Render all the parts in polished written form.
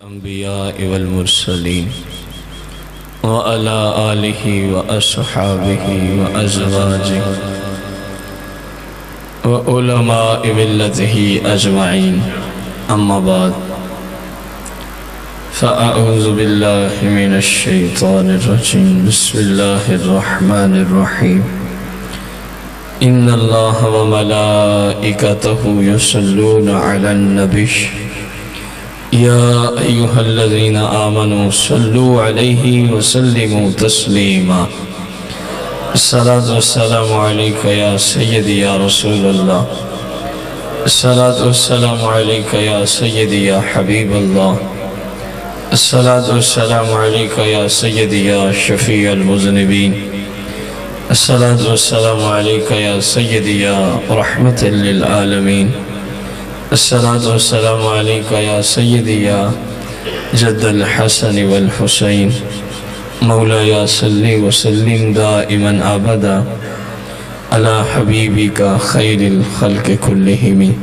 الأنبياء والمرسلين وعلى آله وأصحابه وأزواجه وعلماء ملته أجمعين أما بعد فأعوذ بالله من الشيطان الرجيم بسم الله الرحمن الرحيم إن الله وملائكته يصلون على النبي يا أيها الذين آمنوا صلوا عليه وسلموا تسليما الصلاة والسلام عليك يا سيدي يا رسول الله الصلاة والسلام عليك يا سيدي يا حبيب الله الصلاة والسلام عليك يا سيدي يا شفيع المذنبين الصلاة والسلام عليك يا سيدي يا رحمة للعالمين الصلاة والسلام عليك يا سيدي يا جد الحسن والحسين مولاي صل وسلم دائما أبدا على حبيبك خير الخلق كلهم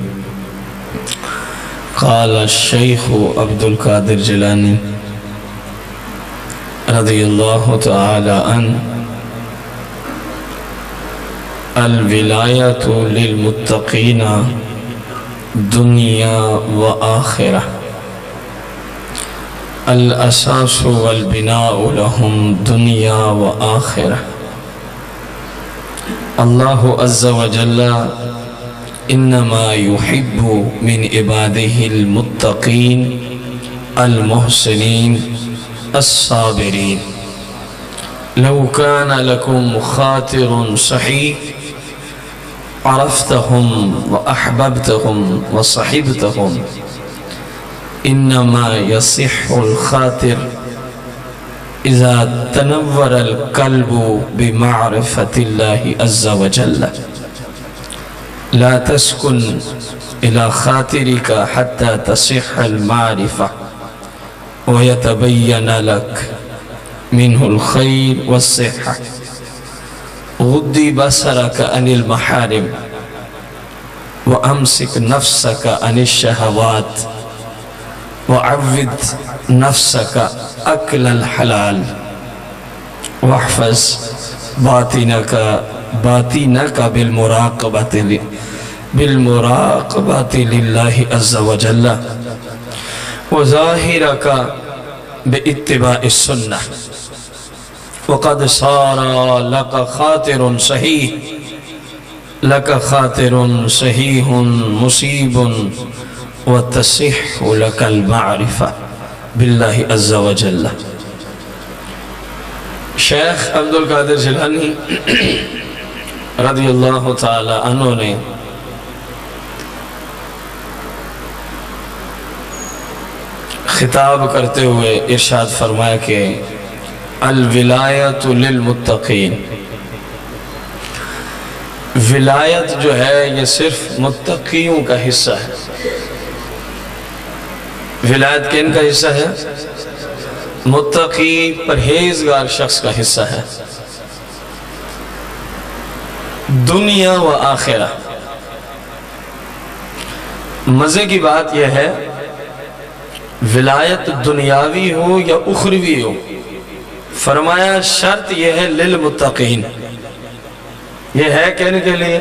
قال الشيخ عبد القادر جیلانی رضی اللہ تعالی عنہ الولایۃ للمتقین دنیا و آخرہ الاساس والبناء لهم دنیا و آخرہ اللہ عز وجل انما يحب من عباده المتقين المحسنين الصابرين لو كان لكم خاطر صحيح عرفتهم وأحببتهم وصحبتهم إنما يصح الخاطر إذا تنور القلب بمعرفة الله عز وجل لا تسكن إلى خاطرك حتى تصح المعرفة ويتبين لك منه الخير والصحة غضي بصرك عن المحارم وأمسك نفسك عن الشهوات وعود نفسك أكل الحلال واحفظ باطنك بالمراقبة لله عز وجل وظاهرك باتباع السنة وقد صار لك خاطر صحيح مصيب وتصح لك المعرفة بالله عز وجل شیخ عبد القادر جیلانی رضی اللہ تعالی عنہ نے خطاب کرتے ہوئے ارشاد فرمایا کہ الولایت للمتقین ولایت جو ہے یہ صرف متقیوں کا حصہ ہے ولایت کن کا حصہ ہے متقی پرہیزگار شخص کا حصہ ہے دنیا و آخرہ مزے کی بات یہ ہے ولایت دنیاوی ہو یا اخروی ہو فرمایا شرط یہ ہے للمتقین یہ ہے کہنے کے لیے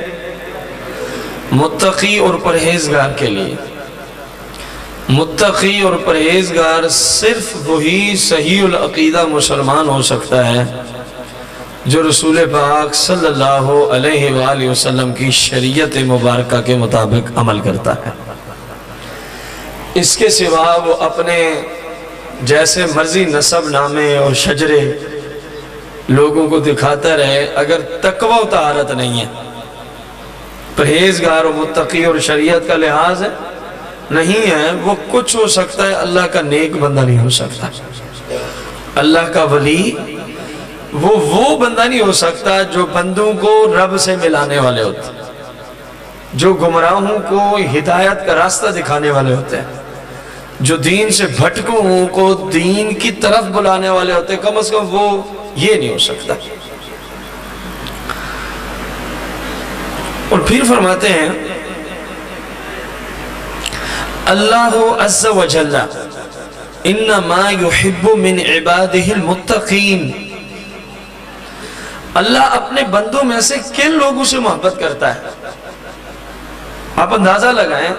متقی اور پرہیزگار کے لیے متقی اور پرہیزگار صرف وہی صحیح العقیدہ مسلمان ہو سکتا ہے جو رسول پاک صلی اللہ علیہ وآلہ وسلم کی شریعت مبارکہ کے مطابق عمل کرتا ہے اس کے سوا وہ اپنے جیسے مرضی نسب نامے اور شجرے لوگوں کو دکھاتا رہے اگر تقوی و طہارت نہیں ہے پرہیزگار و متقی اور شریعت کا لحاظ ہے نہیں ہے وہ کچھ ہو سکتا ہے اللہ کا نیک بندہ نہیں ہو سکتا اللہ کا ولی وہ بندہ نہیں ہو سکتا جو بندوں کو رب سے ملانے والے ہوتے ہیں جو گمراہوں کو ہدایت کا راستہ دکھانے والے ہوتے ہیں جو دین سے بھٹکوں کو دین کی طرف بلانے والے ہوتے ہیں کم از کم وہ یہ نہیں ہو سکتا اور پھر فرماتے ہیں اللہ عز و جل انما یحب من عباده المتقین، اللہ اپنے بندوں میں سے کن لوگوں سے محبت کرتا ہے؟ آپ اندازہ لگائیں،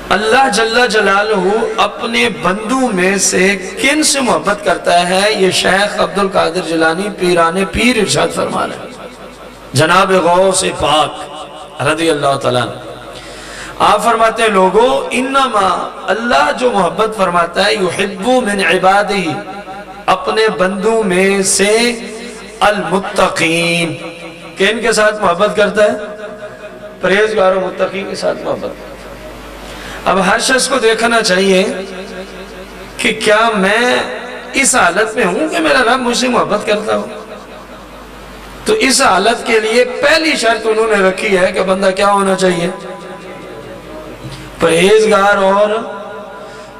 اللہ جل جلالہ اپنے بندوں میں سے کن سے محبت کرتا ہے؟ یہ شیخ عبد القادر جیلانی پیران پیر ارشاد فرما رہے ہیں، جناب غوث پاک رضی اللہ تعالیٰ عنہ۔ آپ فرماتے ہیں لوگوں، انما اللہ جو محبت فرماتا ہے، یحب من عبادہ، اپنے بندوں میں سے المتقین، کن کے ساتھ محبت کرتا ہے؟ پرہیزگار و متقین کے ساتھ محبت۔ اب ہر شخص کو دیکھنا چاہیے کہ کیا میں اس حالت میں ہوں کہ میرا رب مجھ سے محبت کرتا ہوں؟ تو اس حالت کے لیے پہلی شرط انہوں نے رکھی ہے کہ بندہ کیا ہونا چاہیے؟ پرہیزگار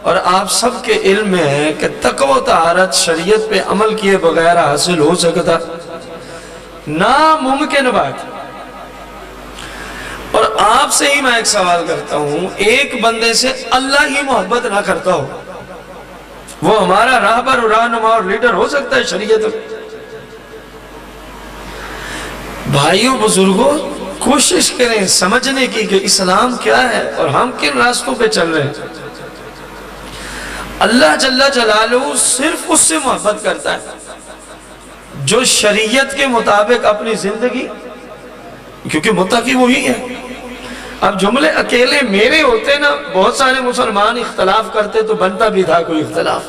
اور آپ سب کے علم میں ہے کہ تقوی و طہارت شریعت پہ عمل کیے بغیر حاصل ہو سکتا ناممکن بات۔ اور آپ سے ہی میں ایک سوال کرتا ہوں، ایک بندے سے اللہ ہی محبت نہ کرتا ہو، وہ ہمارا راہبر اور رہنما اور لیڈر ہو سکتا ہے شریعت؟ بھائیوں بزرگوں، کوشش کریں سمجھنے کی کہ اسلام کیا ہے اور ہم کن راستوں پہ چل رہے ہیں۔ اللہ جل جلالہ صرف اس سے محبت کرتا ہے جو شریعت کے مطابق اپنی زندگی، کیونکہ متقی وہی ہے۔ اب جملے اکیلے میرے ہوتے نا، بہت سارے مسلمان اختلاف کرتے تو بنتا بھی تھا کوئی اختلاف،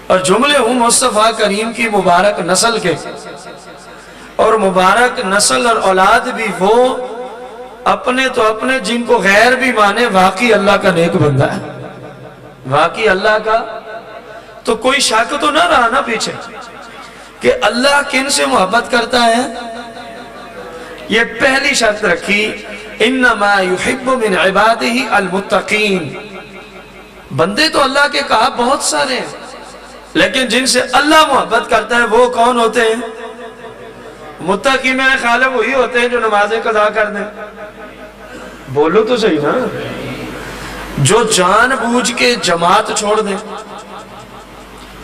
اور جملے ہوں مصطفیٰ کریم کی مبارک نسل کے، اور مبارک نسل اور اولاد بھی وہ اپنے تو اپنے جن کو غیر بھی مانے واقعی اللہ کا نیک بندہ ہے، واقعی اللہ کا۔ تو کوئی شک تو نہ رہا نا پیچھے کہ اللہ کن سے محبت کرتا ہے؟ یہ پہلی شرط رکھی، انما یحب من عبادہ المتقین۔ بندے تو اللہ کے کہا بہت سارے ہیں، لیکن جن سے اللہ محبت کرتا ہے وہ کون ہوتے ہیں؟ متقی میں خیال ہے وہی ہوتے ہیں جو نمازیں قضا کر دیں۔ بولو تو صحیح نا، جو جان بوجھ کے جماعت چھوڑ دیں،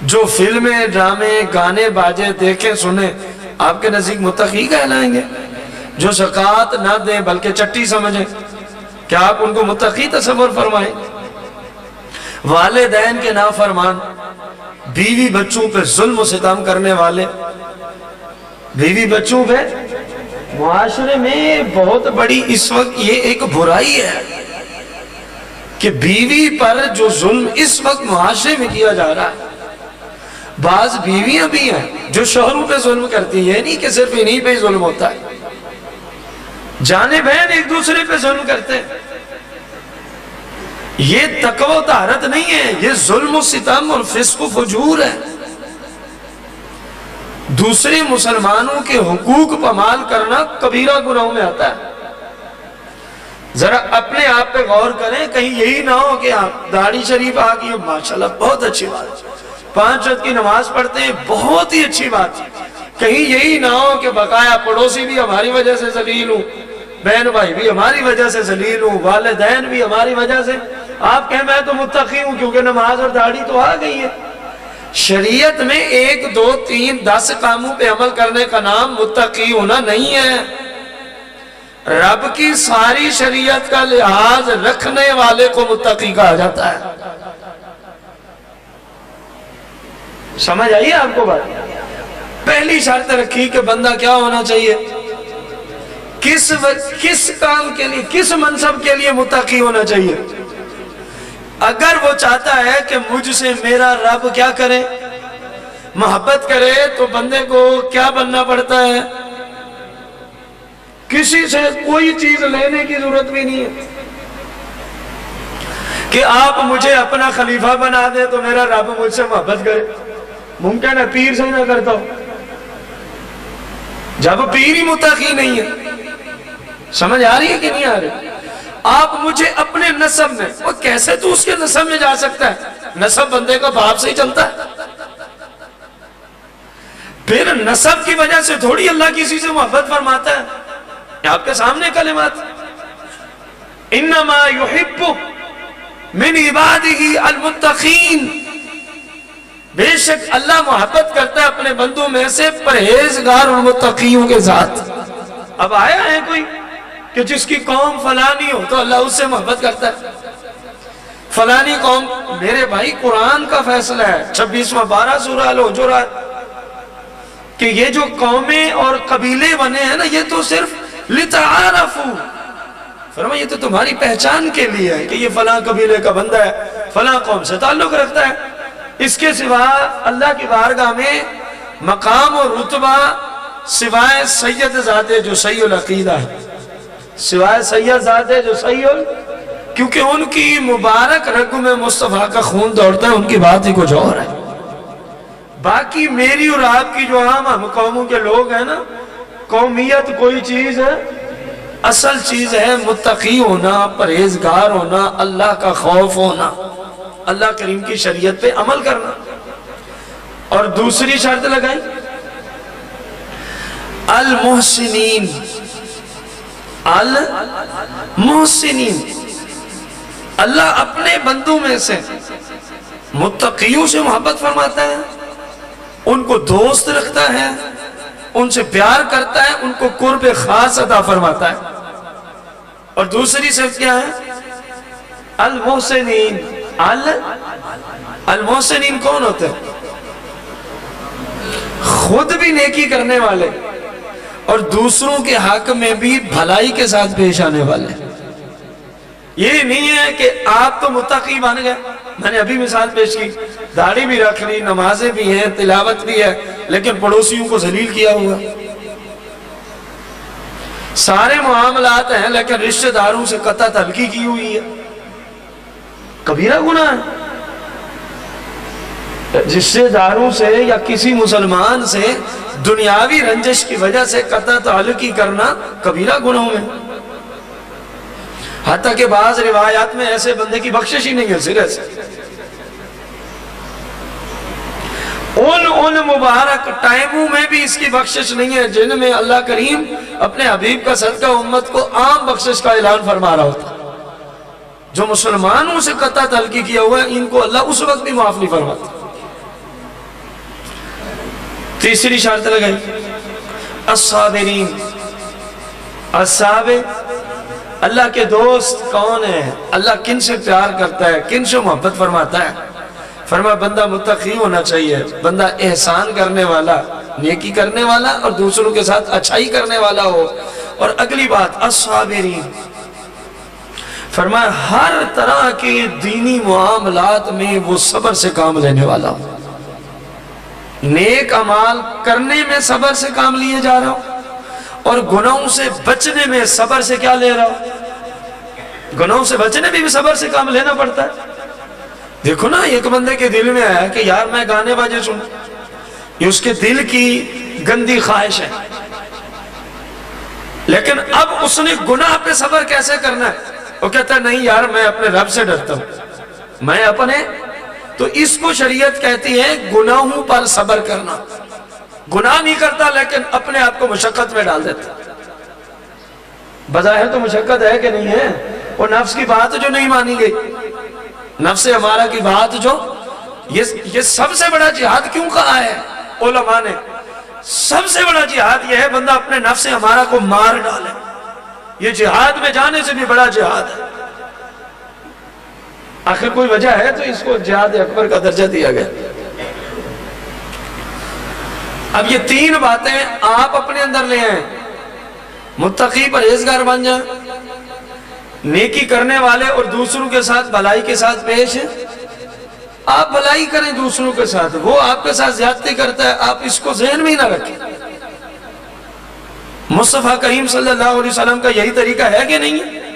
جو فلمیں ڈرامے گانے باجے دیکھیں سنیں، آپ کے نزدیک متقی کہلائیں گے؟ جو زکوٰۃ نہ دیں بلکہ چٹی سمجھیں، کیا آپ ان کو متقی تصور فرمائیں؟ والدین کے نافرمان، بیوی بچوں پہ ظلم و ستم کرنے والے، بیوی بچوں پہ معاشرے میں بہت بڑی اس وقت یہ ایک برائی ہے کہ بیوی پر جو ظلم اس وقت معاشرے میں کیا جا رہا ہے۔ بعض بیویاں بھی ہیں جو شوہروں پہ ظلم کرتی ہیں، نہیں کہ صرف انہی پہ ظلم ہوتا ہے، جانے بہن ایک دوسرے پہ ظلم کرتے ہیں۔ یہ تقوی و طہارت نہیں ہے، یہ ظلم و ستم اور فسق و فجور ہے۔ دوسرے مسلمانوں کے حقوق پامال کرنا کبیرہ گناہوں میں آتا ہے۔ ذرا اپنے آپ پہ غور کریں، کہیں یہی نہ ہو کہ آپ داڑھی شریف آگئی ہے، ماشاءاللہ بہت اچھی بات، 5 وقت کی نماز پڑھتے ہیں، بہت ہی اچھی بات، کہیں یہی نہ ہو کہ بقایا پڑوسی بھی ہماری وجہ سے ذلیل ہوں، بہن بھائی بھی ہماری وجہ سے ذلیل ہوں، والدین بھی ہماری وجہ سے، آپ کہیں میں تو متقی ہوں کیونکہ نماز اور داڑھی تو آ گئی ہے۔ شریعت میں 1 2 3 10 کاموں پہ عمل کرنے کا نام متقی ہونا نہیں ہے۔ رب کی ساری شریعت کا لحاظ رکھنے والے کو متقی کہا جاتا ہے۔ سمجھ آئیے آپ کو بات؟ پہلی شرط رکھی کہ بندہ کیا ہونا چاہیے؟ کس کام کے لیے، کس منصب کے لیے متقی ہونا چاہیے؟ اگر وہ چاہتا ہے کہ مجھ سے میرا رب کیا کرے؟ محبت کرے، تو بندے کو کیا بننا پڑتا ہے؟ کسی سے کوئی چیز لینے کی ضرورت بھی نہیں ہے کہ آپ مجھے اپنا خلیفہ بنا دیں تو میرا رب مجھ سے محبت کرے۔ ممکن ہے پیر سے نہ کرتا ہو، جب پیر ہی متقی نہیں ہے۔ سمجھ آ رہی ہے کہ نہیں آ رہی؟ آپ مجھے اپنے نسب میں، وہ کیسے تو اس کے نسب میں جا سکتا ہے؟ نسب بندے کا باپ سے ہی چلتا ہے۔ پھر نسب کی وجہ سے تھوڑی اللہ کسی سے محبت فرماتا ہے۔ آپ کے سامنے کلمات، انما یحب من عبادہ المتقین، بے شک اللہ محبت کرتا ہے اپنے بندوں میں سے پرہیزگار اور متقیوں کے ساتھ۔ اب آیا ہے کوئی کہ جس کی قوم فلانی ہو تو اللہ اس سے محبت کرتا ہے؟ فلانی قوم، میرے بھائی قرآن کا فیصلہ ہے، 26واں 12 سورہ الحجرات، کہ یہ جو قومیں اور قبیلے بنے ہیں نا، یہ تو صرف لتعارفوا، فرمایا یہ تو تمہاری پہچان کے لیے ہے کہ یہ فلاں قبیلے کا بندہ ہے، فلاں قوم سے تعلق رکھتا ہے۔ اس کے سوا اللہ کی بارگاہ میں مقام اور رتبہ سوائے سید ذاتِ جو صحیح العقیدہ ہے، سوائے سید ذاتِ جو صحیح کیونکہ ان کی مبارک رگوں میں مصطفیٰ کا خون دوڑتا ہے، ان کی بات ہی کچھ اور ہے۔ باقی میری اور آپ کی جو عام ہم قوموں کے لوگ ہیں نا، قومیت کوئی چیز ہے، اصل چیز ہے متقی ہونا، پرہیزگار ہونا، اللہ کا خوف ہونا، اللہ کریم کی شریعت پہ عمل کرنا۔ اور دوسری شرط لگائی المحسنین، المحسنین، اللہ اپنے بندوں میں سے متقیوں سے محبت فرماتا ہے، ان کو دوست رکھتا ہے، ان سے پیار کرتا ہے، ان کو قرب خاص عطا فرماتا ہے۔ اور دوسری صفت کیا ہے؟ المحسنین۔ المحسنین کون ہوتے ہیں؟ خود بھی نیکی کرنے والے اور دوسروں کے حق میں بھی بھلائی کے ساتھ پیش آنے والے۔ یہ نہیں ہے کہ آپ تو متقی بن گئے، میں نے ابھی مثال پیش کی، داڑھی بھی رکھ لی، نمازیں بھی ہیں، تلاوت بھی ہے، لیکن پڑوسیوں کو ذلیل کیا ہوا، سارے معاملات ہیں لیکن رشتہ داروں سے قطع تعلقی کی ہوئی ہے، کبیرہ گناہ ہے۔ رشتہ داروں سے یا کسی مسلمان سے دنیاوی رنجش کی وجہ سے قطع تعلقی کرنا کبیرہ گناہوں میں، حتیٰ کہ بعض روایات میں ایسے بندے کی بخشش ہی نہیں ہے سرے سے۔ ان مبارک ٹائموں میں بھی اس کی بخشش نہیں ہے جن میں اللہ کریم اپنے حبیب کا صدقہ امت کو عام بخشش کا اعلان فرما رہا ہوتا۔ جو مسلمانوں سے قطع تعلقی کیا ہوا ہے ان کو اللہ اس وقت بھی معاف نہیں فرماتا۔ تیسری شرط لگائی الصابرین۔ الصابر، اللہ کے دوست کون ہیں؟ اللہ کن سے پیار کرتا ہے، کن سے محبت فرماتا ہے؟ فرمایا بندہ متقی ہونا چاہیے، بندہ احسان کرنے والا، نیکی کرنے والا اور دوسروں کے ساتھ اچھائی کرنے والا ہو۔ اور اگلی بات الصابرین، فرمایا ہر طرح کے دینی معاملات میں وہ صبر سے کام لینے والا ہو، نیک اعمال کرنے میں صبر سے کام لیے جا رہا ہو، اور گناہوں سے بچنے میں صبر سے کیا لے رہا ہو؟ گناہوں سے بچنے میں بھی صبر سے کام لینا پڑتا ہے۔ دیکھو نا، ایک بندے کے دل میں آیا کہ یار میں گانے باجے سن، یہ اس کے دل کی گندی خواہش ہے، لیکن اب اس نے گناہ پہ صبر کیسے کرنا ہے؟ وہ کہتا ہے نہیں یار میں اپنے رب سے ڈرتا ہوں، میں اپنے، تو اس کو شریعت کہتی ہے گناہوں پر صبر کرنا۔ گناہ نہیں کرتا لیکن اپنے آپ کو مشقت میں ڈال دیتا، بظاہر تو مشقت ہے کہ نہیں ہے، وہ نفس کی بات جو نہیں مانی گئی، نفس ہمارا کی بات جو، یہ سب سے بڑا جہاد کیوں کہا ہے علماء نے؟ سب سے بڑا جہاد یہ ہے بندہ اپنے نفس ہمارا کو مار ڈالے، یہ جہاد میں جانے سے بھی بڑا جہاد ہے۔ آخر کوئی وجہ ہے تو اس کو جہاد اکبر کا درجہ دیا گیا۔ اب یہ تین باتیں آپ اپنے اندر لے آئیں، متقی پرہیزگار بن جائیں، نیکی کرنے والے اور دوسروں کے ساتھ بھلائی کے ساتھ پیش ہیں، آپ بھلائی کریں دوسروں کے ساتھ، وہ آپ کے ساتھ زیادتی کرتا ہے آپ اس کو ذہن میں ہی نہ رکھیں۔ مصطفیٰ کریم صلی اللہ علیہ وسلم کا یہی طریقہ ہے کہ نہیں ہے؟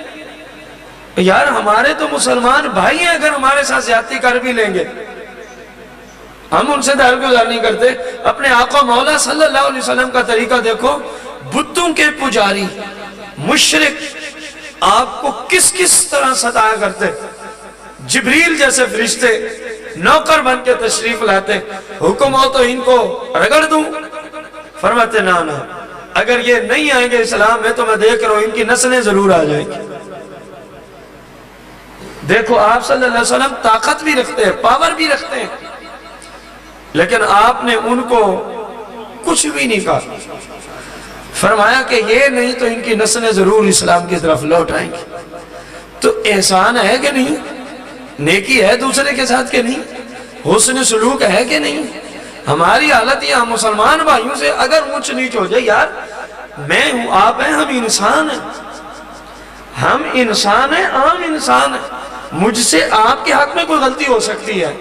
یار ہمارے تو مسلمان بھائی ہیں، اگر ہمارے ساتھ زیادتی کر بھی لیں گے ہم ان سے درگزر نہیں کرتے۔ اپنے آقا مولا صلی اللہ علیہ وسلم کا طریقہ دیکھو، بتوں کے پجاری مشرک آپ کو کس کس طرح ستایا کرتے، جبریل جیسے فرشتے نوکر بن کے تشریف لاتے، حکم ہو تو ان کو رگڑ دوں، فرماتے نا اگر یہ نہیں آئیں گے اسلام میں تو میں دیکھ رہا ہوں ان کی نسلیں ضرور آ جائیں گی۔ دیکھو آپ صلی اللہ علیہ وسلم طاقت بھی رکھتے ہیں، پاور بھی رکھتے ہیں، لیکن آپ نے ان کو کچھ بھی نہیں کہا. فرمایا کہ یہ نہیں تو ان کی نسلیں ضرور اسلام کی طرف لوٹ آئیں گی. تو احسان ہے کہ نہیں؟ نیکی ہے دوسرے کے ساتھ کہ نہیں؟ حسن سلوک ہے کہ نہیں؟ ہماری حالت یہ، ہم مسلمان بھائیوں سے اگر اونچ نیچ ہو جائے، یار میں ہوں آپ ہیں، ہم انسان ہیں، ہم انسان ہیں، عام انسان ہیں. مجھ سے آپ کے حق میں کوئی غلطی ہو سکتی ہے،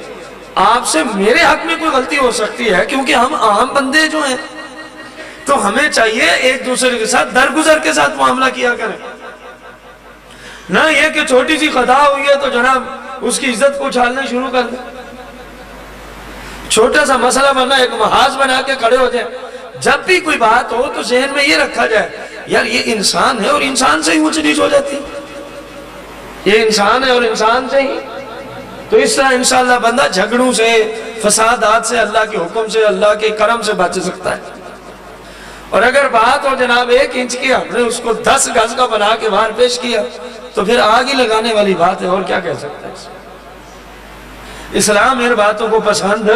آپ سے میرے حق میں کوئی غلطی ہو سکتی ہے، کیونکہ ہم عام بندے جو ہیں. تو ہمیں چاہیے ایک دوسرے کے ساتھ درگزر کے ساتھ معاملہ کیا کریں، نہ یہ کہ چھوٹی سی خطا ہوئی ہے تو جناب اس کی عزت کو اچھالنا شروع کر دیں. چھوٹا سا مسئلہ بنا ایک محاذ بنا کے کھڑے ہو جائیں. جب بھی کوئی بات ہو تو ذہن میں یہ رکھا جائے، یار یہ انسان ہے اور انسان سے ہی اونچ نیچ ہو جاتی، یہ انسان ہے اور انسان سے ہی. تو اس طرح انشاءاللہ بندہ جھگڑوں سے، فسادات سے، اللہ کے حکم سے، اللہ کے کرم سے بچ سکتا ہے. اور اگر بات ہو جناب 1 انچ کی، ہم نے اس کو 10 گز کا بنا کے باہر پیش کیا تو پھر آگ ہی لگانے والی بات ہے، اور کیا کہہ سکتا ہے. اسلام ان باتوں کو پسند.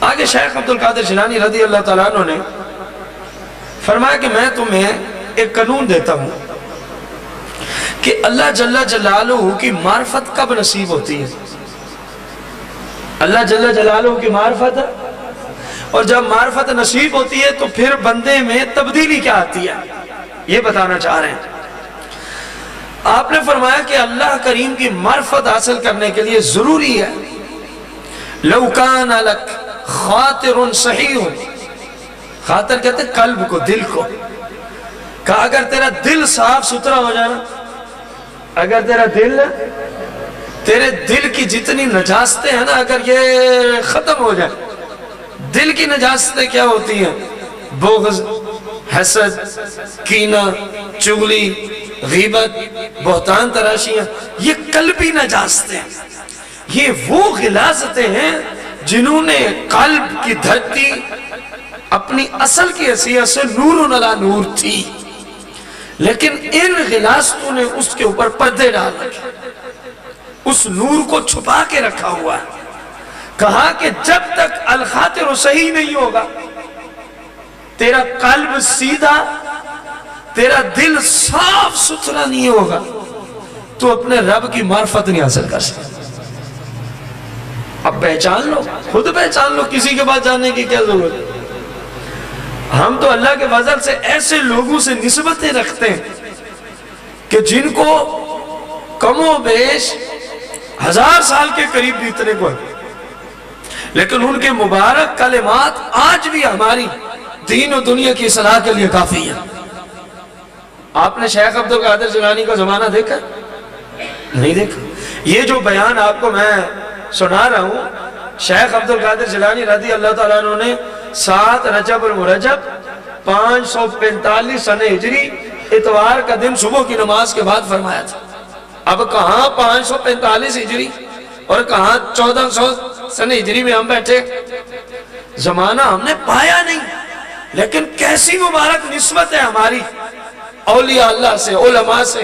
آگے شیخ عبدالقادر جیلانی رضی اللہ تعالیٰ عنہ نے فرمایا کہ میں تمہیں ایک قانون دیتا ہوں کہ اللہ جل جلالہ کی معرفت کب نصیب ہوتی ہے. اللہ جل جلالہ کی معرفت، اور جب معرفت نصیب ہوتی ہے تو پھر بندے میں تبدیلی کیا آتی ہے، یہ بتانا چاہ رہے ہیں. آپ نے فرمایا کہ اللہ کریم کی معرفت حاصل کرنے کے لیے ضروری ہے لو کان لک خاطر صحیح، خاطر کہتے ہیں قلب کو، دل کو. کہا اگر تیرا دل صاف ستھرا ہو جائے، اگر تیرے دل کی جتنی نجاستیں ہیں نا، اگر یہ ختم ہو جائے. دل کی نجاستیں کیا ہوتی ہیں؟ بغض، حسد، کینہ، چغلی، غیبت، بہتان تراشیاں، یہ قلبی نجاستیں. یہ وہ غلاظتیں ہیں جنہوں نے قلب کی دھرتی اپنی اصل کی حیثیت سے نور علی نور تھی، لیکن ان غلاظتوں نے اس کے اوپر پردے ڈال رکھے، اس نور کو چھپا کے رکھا ہوا ہے. کہا کہ جب تک الخاطر صحیح نہیں ہوگا، تیرا قلب سیدھا، تیرا دل صاف ستھرا نہیں ہوگا، تو اپنے رب کی معرفت نہیں حاصل کر سکتا. اب پہچان لو، خود پہچان لو، کسی کے پاس جانے کی کیا ضرورت ہے. ہم تو اللہ کے فضل سے ایسے لوگوں سے نسبتیں رکھتے ہیں کہ جن کو کم و بیش 1000 سال کے قریب بیتنے کو ہے، لیکن ان کے مبارک کلمات آج بھی ہماری دین و دنیا کی اصلاح کے لیے کافی ہے. آپ نے شیخ عبدالقادر جیلانی کا زمانہ دیکھا؟ نہیں دیکھا. یہ جو بیان آپ کو میں سنا رہا ہوں، شیخ عبدالقادر جیلانی رضی اللہ تعالیٰ عنہ نے 7 رجب المرجب 545 سنہ ہجری اتوار کا دن صبح کی نماز کے بعد فرمایا تھا. اب کہاں 545 ہجری اور کہاں 1400 سنہ ہجری میں ہم بیٹھے. زمانہ ہم نے پایا نہیں، لیکن کیسی مبارک نسبت ہے ہماری اولیاء اللہ سے، علماء سے،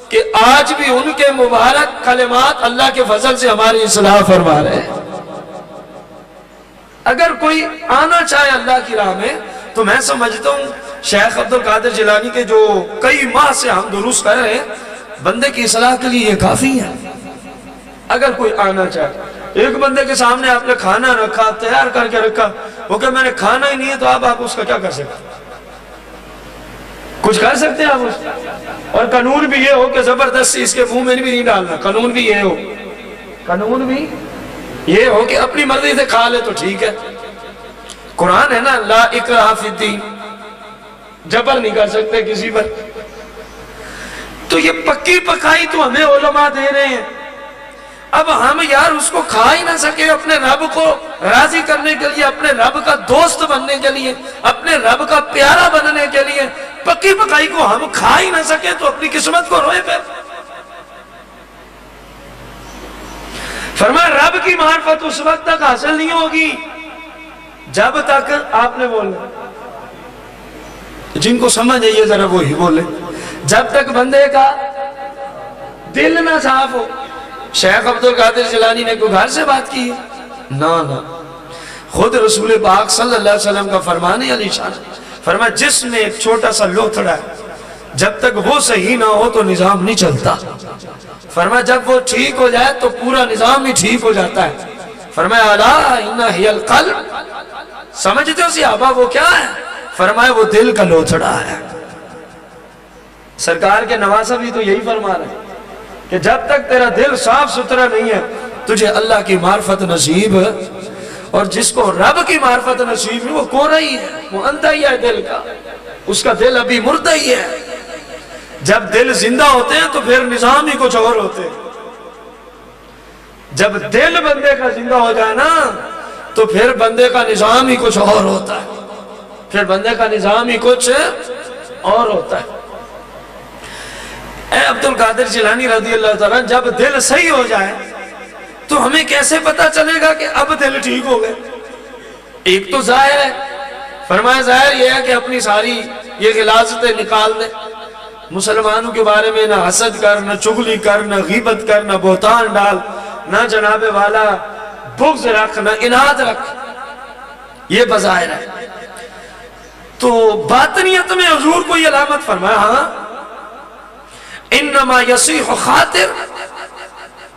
کہ آج بھی ان کے مبارک کلمات اللہ کے فضل سے ہماری اصلاح فرما رہے ہیں. اگر کوئی آنا چاہے اللہ کی راہ میں تو میں سمجھتا ہوں شیخ عبدالقادر جیلانی کے جو کئی ماہ سے ہم دروس کر رہے ہیں، بندے کی اصلاح کے لیے یہ کافی ہے. اگر کوئی آنا چاہے، ایک بندے کے سامنے آپ نے کھانا رکھا، تیار کر کے رکھا، وہ کہ میں نے کھانا ہی نہیں ہے، تو آپ اس کا کیا کر سکتے؟ کچھ کر سکتے ہیں آپ اس کا؟ اور قانون بھی یہ ہو کہ زبردستی اس کے منہ میں بھی نہیں ڈالنا. قانون بھی یہ ہو کہ اپنی مرضی سے کھا لے تو ٹھیک ہے. قرآن ہے نا، لا اکراہ فی الدین، جبر نہیں کر سکتے کسی پر. تو یہ پکی پکائی تو ہمیں علماء دے رہے ہیں. اب ہم یار اس کو کھا ہی نہ سکے، اپنے رب کو راضی کرنے کے لیے، اپنے رب کا دوست بننے کے لیے، اپنے رب کا پیارا بننے کے لیے پکی پکائی کو ہم کھا ہی نہ سکے تو اپنی قسمت کو روئے پہ. فرمایا رب کی معرفت اس وقت تک حاصل نہیں ہوگی جب تک، آپ نے بولنا، جن کو سمجھ ہے یہ ذرا وہی بولے، جب تک بندے کا دل نہ صاف ہو. شیخ عبد القادر جیلانی نے کوئی گھر سے بات کی ہے؟ نا خود رسول پاک صلی اللہ علیہ وسلم کا فرمان علی شان فرمایا جس میں ایک چھوٹا سا لوتھڑا ہے جب تک وہ صحیح نہ ہو تو نظام نہیں چلتا. فرمایا جب وہ ٹھیک ہو جائے تو پورا نظام ہی ٹھیک ہو جاتا ہے. فرمایا الا انہ ہی القلب، سمجھتے ہو صحابہ وہ کیا ہے؟ فرمایا وہ دل کا لوتھڑا ہے. سرکار کے نواسہ بھی تو یہی فرما رہے ہیں کہ جب تک تیرا دل صاف ستھرا نہیں ہے تجھے اللہ کی معرفت نصیب ہے، اور جس کو رب کی معرفت نصیب ہے وہ کورا ہی ہے، وہ اندھا ہی ہے دل کا، اس کا دل ابھی مردہ ہی ہے. جب دل زندہ ہوتے ہیں تو پھر نظام ہی کچھ اور ہوتے ہیں. جب دل بندے کا زندہ ہو جائے نا تو پھر بندے کا نظام ہی کچھ اور ہوتا ہے، پھر بندے کا نظام ہی کچھ اور ہوتا ہے. اے عبد القادر جیلانی رضی اللہ تعالیٰ، جب دل صحیح ہو جائے تو ہمیں کیسے پتا چلے گا کہ اب دل ٹھیک ہو گئے؟ ایک تو ظاہر ہے. فرمایا ظاہر یہ ہے کہ اپنی ساری یہ غلاظتیں نکال دے. مسلمانوں کے بارے میں نہ حسد کر، نہ چغلی کر، نہ غیبت کر، نہ بہتان ڈال، نہ جناب والا بغض رکھ، نہ اناد رکھ. یہ بظاہر ہے. تو باطنیت میں حضور کو یہ علامت فرمایا ہاں انما یصیح خاطر.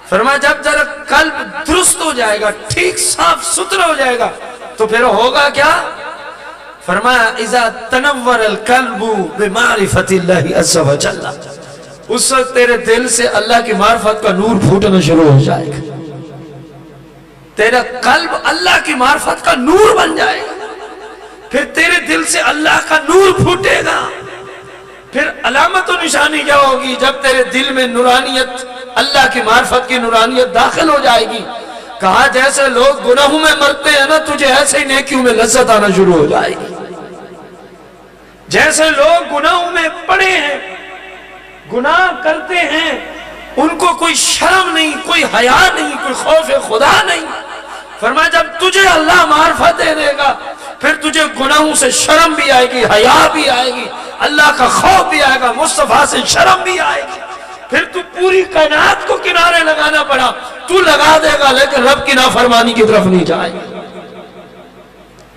فرمایا جب ذرا قلب درست ہو جائے گا، ٹھیک صاف ستھرا ہو جائے گا تو پھر ہوگا کیا؟ فرمایا اذا تنور القلب بمعرفت اللہ عز و جل، اس وقت تیرے دل سے اللہ کی معرفت کا نور پھوٹنا شروع ہو جائے گا. تیرا قلب اللہ کی معرفت کا نور بن جائے گا، پھر تیرے دل سے اللہ کا نور پھوٹے گا. پھر علامت و نشانی کیا ہوگی؟ جب تیرے دل میں نورانیت، اللہ کی معرفت کی نورانیت داخل ہو جائے گی. کہا جیسے لوگ گناہوں میں مرتے ہیں نا، تجھے ایسے ہی نیکیوں میں لذت آنا شروع ہو جائے گی. جیسے لوگ گناہوں میں پڑے ہیں، گناہ کرتے ہیں، ان کو کوئی شرم نہیں، کوئی حیا نہیں، کوئی خوف خدا نہیں. فرمایا جب تجھے اللہ معرفت دے دے گا پھر تجھے گناہوں سے شرم بھی آئے گی، حیا بھی آئے گی، اللہ کا خوف بھی آئے گا، مصطفیٰ سے شرم بھی آئے گی. پھر تو پوری کائنات کو کنارے لگانا پڑا تو لگا دے گا، لیکن رب کی نافرمانی کی طرف نہیں جائے گا،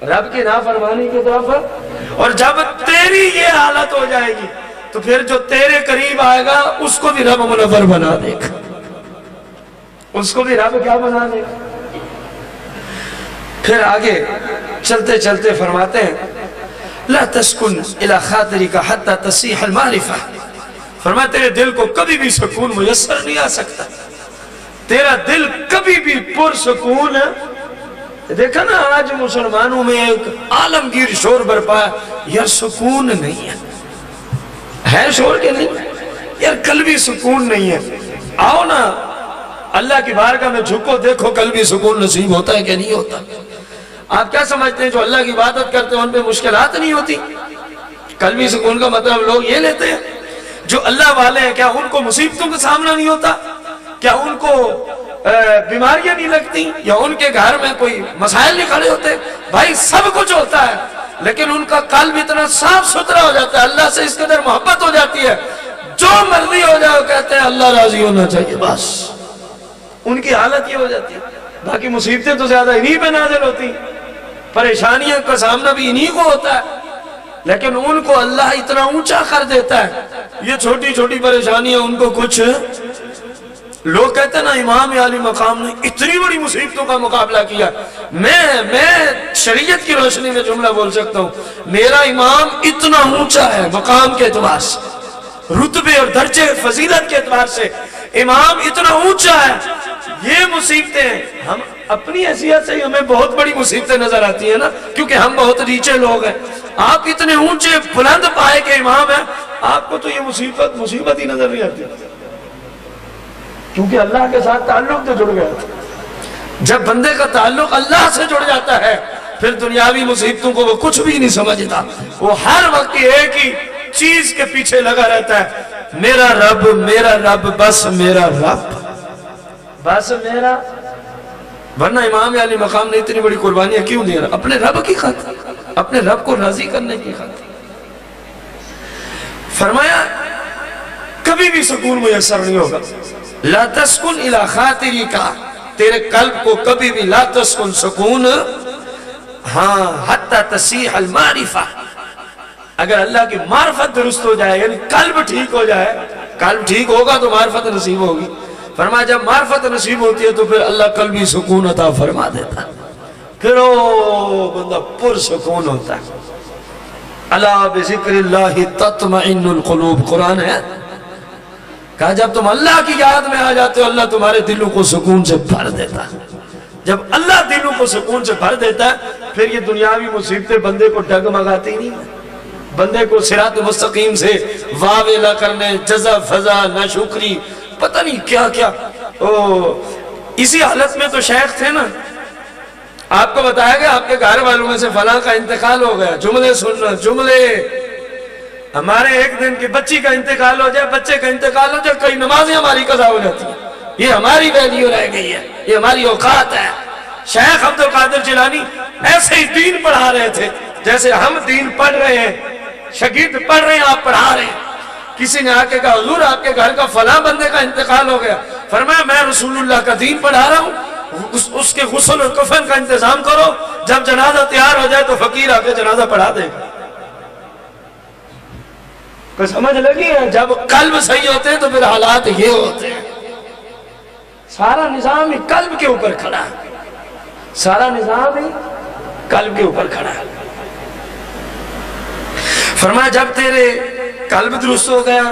رب کی نافرمانی کی طرف. اور جب تیری یہ حالت ہو جائے گی تو پھر جو تیرے قریب آئے گا اس کو بھی رب منور بنا دے گا، اس کو بھی رب کیا بنا دے گا. پھر آگے چلتے چلتے فرماتے ہیں لا تسکن الی خاطرک حتی تصیح المعرفہ. فرمایا تیرے دل کو کبھی بھی سکون میسر نہیں آ سکتا، تیرا دل کبھی بھی پرسکون ہے. دیکھا نا آج مسلمانوں میں ایک عالمگیر شور برپا ہے، یار سکون نہیں ہے شور کے نہیں یار، قلبی سکون نہیں ہے. آؤ نا اللہ کی بارگاہ میں جھکو، دیکھو قلبی سکون نصیب ہوتا ہے کہ نہیں ہوتا. آپ کیا سمجھتے ہیں جو اللہ کی عبادت کرتے ہیں ان پہ مشکلات نہیں ہوتی؟ قلبی سکون کا مطلب لوگ یہ لیتے ہیں جو اللہ والے ہیں، کیا ان کو مصیبتوں کا سامنا نہیں ہوتا؟ کیا ان کو بیماریاں نہیں لگتی؟ یا ان کے گھر میں کوئی مسائل نہیں کھڑے ہوتے؟ بھائی سب کچھ ہوتا ہے، لیکن ان کا قلب اتنا صاف ستھرا ہو جاتا ہے، اللہ سے اس قدر محبت ہو جاتی ہے، جو مرضی ہو جائے وہ کہتے ہیں اللہ راضی ہونا چاہیے، بس ان کی حالت یہ ہو جاتی ہے. باقی مصیبتیں تو زیادہ انہی پہ نازل ہوتی، پریشانیوں کا سامنا بھی انہی کو ہوتا ہے، لیکن ان کو اللہ اتنا اونچا کر دیتا ہے. یہ چھوٹی چھوٹی پریشانیاں ان کو کچھ، لوگ کہتے ہیں نا امام عالی مقام نے اتنی بڑی مصیبتوں کا مقابلہ کیا. میں شریعت کی روشنی میں جملہ بول سکتا ہوں، میرا امام اتنا اونچا ہے مقام کے اعتبار سے، رتبے اور درجے فضیلت کے اعتبار سے امام اتنا اونچا ہے. یہ مصیبتیں ہم اپنی حیثیت سے ہمیں بہت بڑی مصیبتیں نظر آتی ہیں نا، کیونکہ ہم بہت نیچے لوگ ہیں. آپ اتنے اونچے بلند پائے کے امام ہیں، آپ کو تو یہ مصیبت ہی نظر نہیں آتی، کیونکہ اللہ کے ساتھ تعلق تو جڑ گیا. جب بندے کا تعلق اللہ سے جڑ جاتا ہے پھر دنیاوی مصیبتوں کو وہ کچھ بھی نہیں سمجھتا، وہ ہر وقت ایک ہی چیز کے پیچھے لگا رہتا ہے، میرا رب بس میرا رب بس میرا. ورنہ امام علی مقام نے اتنی بڑی قربانیاں کیوں دیا؟ اپنے رب کی خاطر، اپنے رب کو راضی کرنے کی خاطر. فرمایا کبھی کبھی بھی سکون میسر نہیں ہوگا. لا تسکن الی خاطری کا، تیرے قلب کو کبھی بھی لا تسکن سکون، ہاں حتی تصیح المعرفہ، اگر اللہ کی معرفت درست ہو جائے، یعنی قلب ٹھیک ہو جائے، قلب ٹھیک ہوگا تو معرفت نصیب ہوگی. فرمایا جب معرفت نصیب ہوتی ہے تو پھر اللہ قلبی سکون عطا فرما دیتا ہے، پھر وہ بندہ پرسکون ہوتا ہے. الا بذکر اللہ تطمئن القلوب، قرآن ہے. کہا جب تم اللہ کی یاد میں آ جاتے ہو اللہ تمہارے دلوں کو سکون سے بھر دیتا ہے. جب اللہ دلوں کو سکون سے بھر دیتا ہے پھر یہ دنیاوی مصیبتیں بندے کو ڈگمگاتی نہیں، بندے کو صراط مستقیم سے واویلا کرنے، جزا فضا، ناشکری، پتہ نہیں کیا کیا. اسی حالت میں تو شیخ تھے نا، آپ کو بتایا گیا آپ کے گھر والوں میں سے فلاں کا انتقال ہو گیا، جملے سننا جملے. ہمارے ایک دن کی بچی کا انتقال ہو جائے، بچے کا انتقال ہو جائے، کئی نمازیں ہماری قضا ہو جاتی ہیں. یہ ہماری ویلیو رہ گئی ہے، یہ ہماری اوقات ہے. شیخ عبد القادر جیلانی ایسے ہی دین پڑھا رہے تھے جیسے ہم دین پڑھ رہے ہیں، شاگرد پڑھ رہے ہیں، آپ پڑھا رہے ہیں. کسی نے آ کے کہا حضور آپ کے گھر کا فلاں بندے کا انتقال ہو گیا. فرمایا میں رسول اللہ کا دین پڑھا رہا ہوں، اس کے غسل اور کفن کا انتظام کرو، جب جنازہ تیار ہو جائے تو فقیر آ کے جنازہ پڑھا دے گا. کوئی سمجھ لگی ہے؟ جب قلب صحیح ہوتے ہیں تو پھر حالات یہ ہوتے ہیں. سارا نظام ہی قلب کے اوپر کھڑا ہے، سارا نظام ہی قلب کے اوپر کھڑا ہے. فرمایا جب تیرے قلب درست ہو گیا،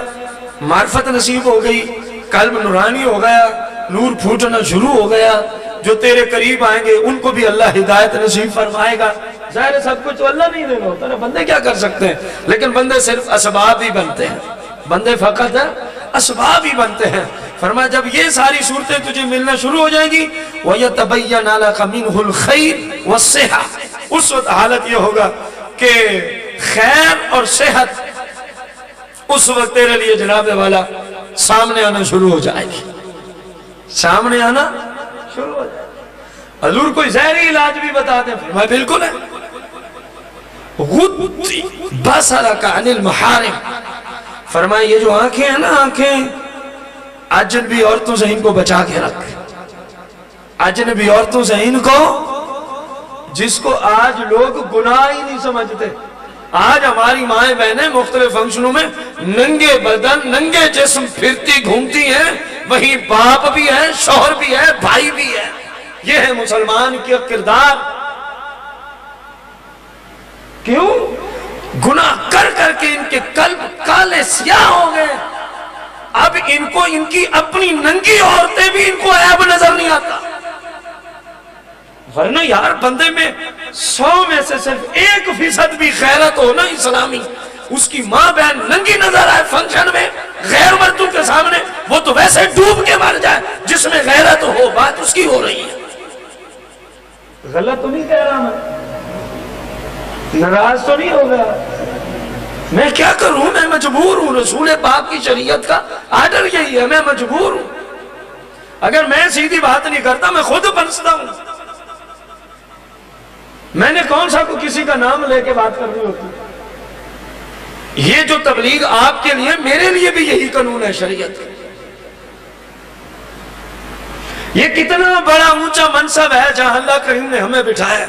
معرفت نصیب ہو گئی، قلب نورانی ہو گیا، نور پھوٹنا شروع ہو گیا، جو تیرے قریب آئیں گے ان کو بھی اللہ ہدایت نصیب فرمائے گا. ظاہر سب کچھ تو اللہ نہیں دینا ہوتا نا، بندے کیا کر سکتے ہیں، لیکن بندے صرف اسباب ہی بنتے ہیں، بندے فقط اسباب ہی بنتے ہیں. فرمایا جب یہ ساری صورتیں تجھے ملنا شروع ہو جائیں گی وَيَتَبَيَّنَ لَكَ مِنْهُ الْخَيْرُ وَالصِّحَةُ، اس وقت حالت یہ ہوگا کہ خیر اور صحت اس وقت تیرے لیے جناب والا سامنے آنا شروع ہو جائے گی، سامنے آنا شروع ہو جائے گی. حضور کوئی زہری علاج بھی بتا دیں، فرمایا بالکل ہے. غُضِّ بَصَرَكَ عَنِ الْمَحَارِمِ، فرمایا یہ جو آنکھیں ہیں نا، آنکھیں اجنبی عورتوں سے ان کو بچا کے رکھ. اجنبی عورتوں سے ان کو، جس کو آج لوگ گناہ ہی نہیں سمجھتے. آج ہماری مائیں بہنیں مختلف فنکشنوں میں ننگے بدن ننگے جسم پھرتی گھومتی ہیں، وہیں باپ بھی ہے، شوہر بھی ہے، بھائی بھی ہے. یہ ہے مسلمان کی کردار. کیوں؟ گناہ کر کر کے ان کے قلب کالے سیاہ ہو گئے. اب ان کو ان کی اپنی ننگی عورتیں بھی ان کو عیب نظر نہیں آتا. ورنہ یار بندے میں 100 میں سے صرف 1% بھی غیرت ہو نا اسلامی، اس کی ماں بہن ننگی نظر آئے فنکشن میں غیر مردوں کے سامنے، وہ تو ویسے ڈوب کے مر جائے. جس میں غیرت ہو بات اس کی ہو رہی ہے. غلط تو نہیں کہہ رہا میں، ناراض تو نہیں ہو گیا. میں کیا کروں، میں مجبور ہوں. رسول پاک کی شریعت کا آرڈر یہی ہے، میں مجبور ہوں. اگر میں سیدھی بات نہیں کرتا میں خود بنستا ہوں. میں نے کون سا کو کسی کا نام لے کے بات کرنی ہوتی. یہ جو تبلیغ آپ کے لیے، میرے لیے بھی یہی قانون ہے شریعت. یہ کتنا بڑا اونچا منصب ہے جہاں اللہ کریم نے ہمیں بٹھایا.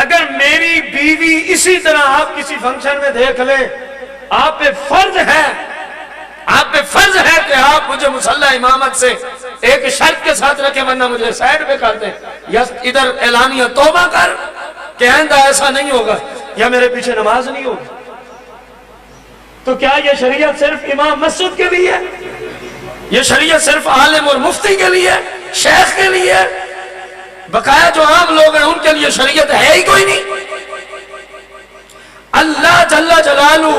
اگر میری بیوی اسی طرح آپ کسی فنکشن میں دیکھ لے، آپ پہ فرض ہے، آپ پہ فرض ہے کہ آپ مجھے مصلی امامت سے ایک شرط کے ساتھ رکھیں، ورنہ مجھے سائڈ پہ کر دیں، یا ادھر اعلانیہ توبہ کر کہ آئندہ ایسا نہیں ہوگا، یا میرے پیچھے نماز نہیں ہوگی. تو کیا یہ شریعت صرف امام مسجد کے لیے؟ یہ شریعت صرف عالم اور مفتی کے لیے، شیخ کے لیے؟ بقایا جو عام لوگ ہیں ان کے لیے شریعت ہے ہی کوئی نہیں. اللہ جل جلالہ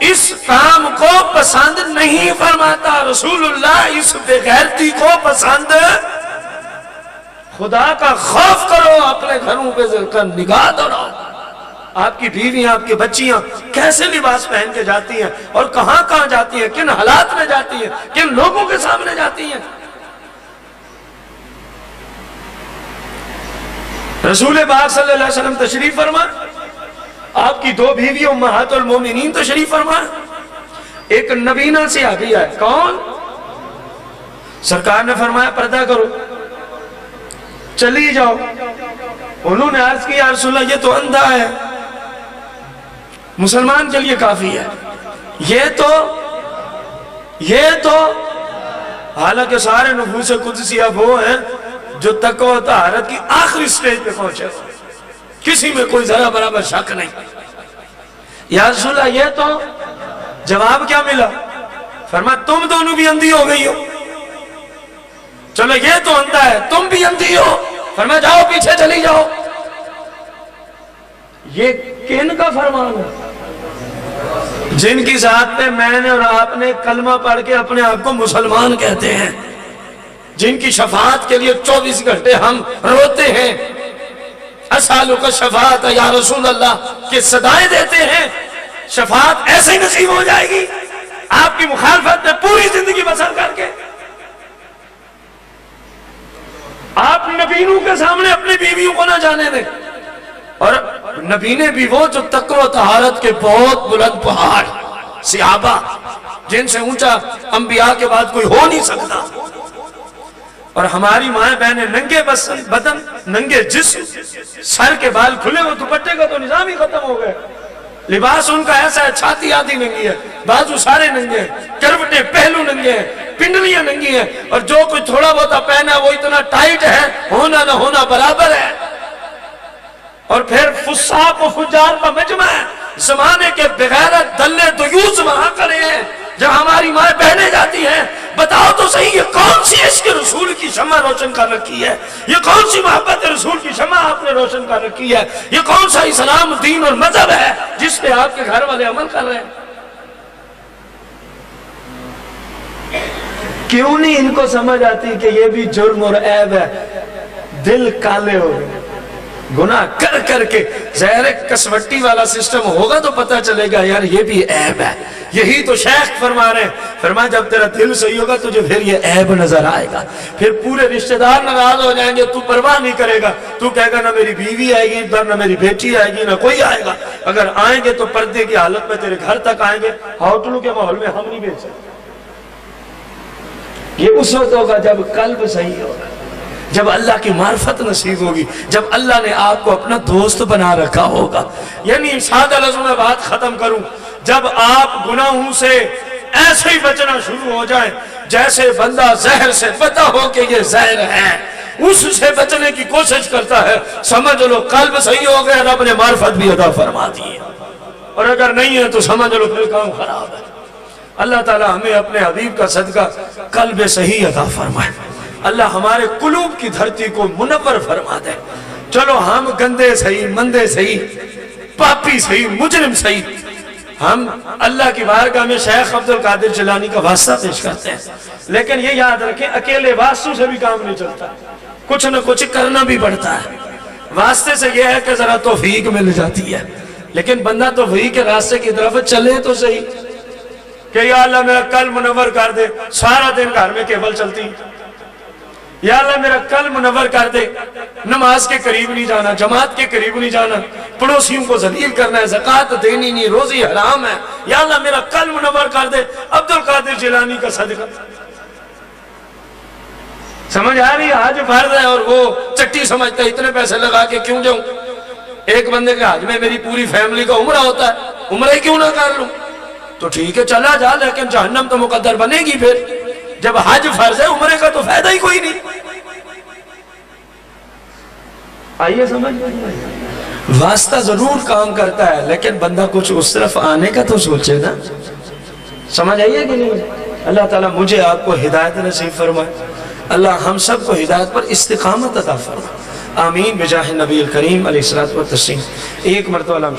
اس کام کو پسند نہیں فرماتا. رسول اللہ اس بے غیرتی کو پسند. خدا کا خوف کرو، اپنے گھروں پہ نگاہ دوڑاؤ. آپ کی بیویاں، آپ کی بچیاں کیسے لباس پہن کے جاتی ہیں اور کہاں کہاں جاتی ہیں، کن حالات میں جاتی ہیں، کن لوگوں کے سامنے جاتی ہیں. رسول پاک صلی اللہ علیہ وسلم تشریف فرما، آپ کی 2 بیوی امہات المومنین تشریف فرما. ایک نبینا سے آگے ہے، کون؟ سرکار نے فرمایا پردہ کرو، چلی جاؤ۔ انہوں نے عرض کی یا رسول اللہ یہ تو اندھا ہے، مسلمان کے لیے کافی ہے، یہ تو حالانکہ سارے نفوس قدسیہ وہ ہیں جو تقوی و طہارت کی آخری سٹیج پہ پہنچے، کسی میں کوئی ذرا برابر شک نہیں۔ یا رسول اللہ یہ تو، جواب کیا ملا؟ فرمایا تم دونوں بھی اندھی ہو گئی ہو، چلو یہ تو اندھا ہے تم بھی اندھی ہو، فرمایا جاؤ پیچھے چلی جاؤ۔ یہ کن کا فرمان ہے؟ جن کی ذات پہ میں نے اور آپ نے کلمہ پڑھ کے اپنے آپ کو مسلمان کہتے ہیں، جن کی شفاعت کے لیے 24 گھنٹے ہم روتے ہیں، اسالک الشفاعت یا رسول اللہ کے صدائے دیتے ہیں، شفاعت ایسے ہی نصیب ہو جائے گی آپ کی مخالفت میں پوری زندگی بسر کر کے؟ آپ نبیوں کے سامنے اپنی بیویوں کو نہ جانے دیں، اور نبینے بھی وہ جو تقوی و طہارت کے بہت بلند پہاڑ، صحابہ جن سے اونچا انبیاء کے بعد کوئی ہو نہیں سکتا، اور ہماری مائیں بہنیں ننگے بدن، ننگے جسم، سر کے بال کھلے، وہ دوپٹے کا تو نظام ہی ختم ہو گئے، لباس ان کا ایسا ہے چھاتی آدھی ننگی ہے، بازو سارے ننگے ہیں، کروٹیں پہلو ننگے ہیں، پنڈلیاں ننگی ہیں، اور جو کوئی تھوڑا بہت پہنا ہے وہ اتنا ٹائٹ ہے، ہونا نہ ہونا برابر ہے۔ اور پھر فساق و فجار کا مجمع ہے، زمانے کے بغیرت دلے دیوس وہاں کرے ہیں، جب ہماری مائیں بہنے جاتی ہیں، بتاؤ تو صحیح یہ کون سی عشق رسول کی شمع روشن کر رکھی ہے، یہ کون سی محبت رسول کی شمع آپ نے روشن کر رکھی ہے، یہ کون سا اسلام دین اور مذہب ہے جس پہ آپ کے گھر والے عمل کر رہے ہیں؟ کیوں نہیں ان کو سمجھ آتی کہ یہ بھی جرم اور عیب ہے؟ دل کالے ہو گئے گناہ کر کر کے، ظاہر کسوٹی والا سسٹم ہوگا تو پتہ چلے گا یار یہ بھی عیب ہے۔ یہی تو شیخ فرما رہے ہیں، فرمایا جب تیرا دل صحیح ہوگا تجھے پھر یہ عیب نظر آئے گا، پھر پورے رشتہ دار ناراض ہو جائیں گے، تو پرواہ نہیں کرے گا، تو کہے گا نہ میری بیوی آئے گی نہ میری بیٹی آئے گی، نہ کوئی آئے گا، اگر آئیں گے تو پردے کی حالت میں تیرے گھر تک آئیں گے، ہوٹلوں کے ماحول میں ہم نہیں بیچ سکتے۔ یہ اس وقت ہوگا جب قلب صحیح ہوگا، جب اللہ کی معرفت نصیب ہوگی، جب اللہ نے آپ کو اپنا دوست بنا رکھا ہوگا۔ یعنی سادہ لفظوں میں بات ختم کروں، جب آپ گناہوں سے ایسے ہی بچنا شروع ہو جائیں جیسے بندہ زہر سے پتہ ہو کہ یہ زہر ہے، اس سے بچنے کی کوشش کرتا ہے، سمجھ لو قلب صحیح ہو گیا، رب نے معرفت بھی عطا فرما دی ہے، اور اگر نہیں ہے تو سمجھ لو پھر کام خراب ہے۔ اللہ تعالیٰ ہمیں اپنے حبیب کا صدقہ قلب صحیح عطا فرمائے، اللہ ہمارے قلوب کی دھرتی کو منور فرما دے۔ چلو ہم گندے صحیح، مندے صحیح، پاپی صحیح، مجرم صحیح، ہم اللہ کی بارگاہ میں شیخ عبدالقادر جیلانی کا واسطہ پیش کرتے ہیں، لیکن یہ یاد رکھیں اکیلے واسطوں سے بھی کام نہیں چلتا، کچھ نہ کچھ کرنا بھی پڑتا ہے۔ واسطے سے یہ ہے کہ ذرا توفیق مل جاتی ہے، لیکن بندہ توفیق کے راستے کی طرف چلے تو صحیح، کہ یا اللہ میرا قلب منور کر دے، سارا دن گھر میں کیبل چلتی، یا اللہ میرا قلب منور کر دے، نماز کے قریب نہیں جانا، جماعت کے قریب نہیں جانا، پڑوسیوں کو ذلیل کرنا ہے، زکوٰۃ دینی نہیں، روزی حرام ہے، یا اللہ میرا قلب منور کر دے، عبدالقادر جیلانی کا صدقہ۔ سمجھ آ رہی ہے؟ حج فرض ہے اور وہ چٹی سمجھتا ہے اتنے پیسے لگا کے کیوں جاؤں؟ ایک بندے کے حج میں میری پوری فیملی کا عمرہ ہوتا ہے، عمرہ ہی کیوں نہ کر لوں؟ تو ٹھیک ہے چلا جا، لیکن جہنم تو مقدر بنے گی پھر، جب حج فرض ہے عمرے کا تو فائدہ ہی کوئی نہیں۔ آئیے سمجھ، واسطہ ضرور کام کرتا ہے لیکن بندہ کچھ اس طرف آنے کا تو سوچے نا۔ سمجھ آئیے کہ نہیں؟ اللہ تعالیٰ مجھے آپ کو ہدایت نصیب فرمائے، اللہ ہم سب کو ہدایت پر استقامت عطا فرمائے، آمین بجاہ نبی کریم علیہ الصلوۃ والتسلیم۔ ایک مرتبہ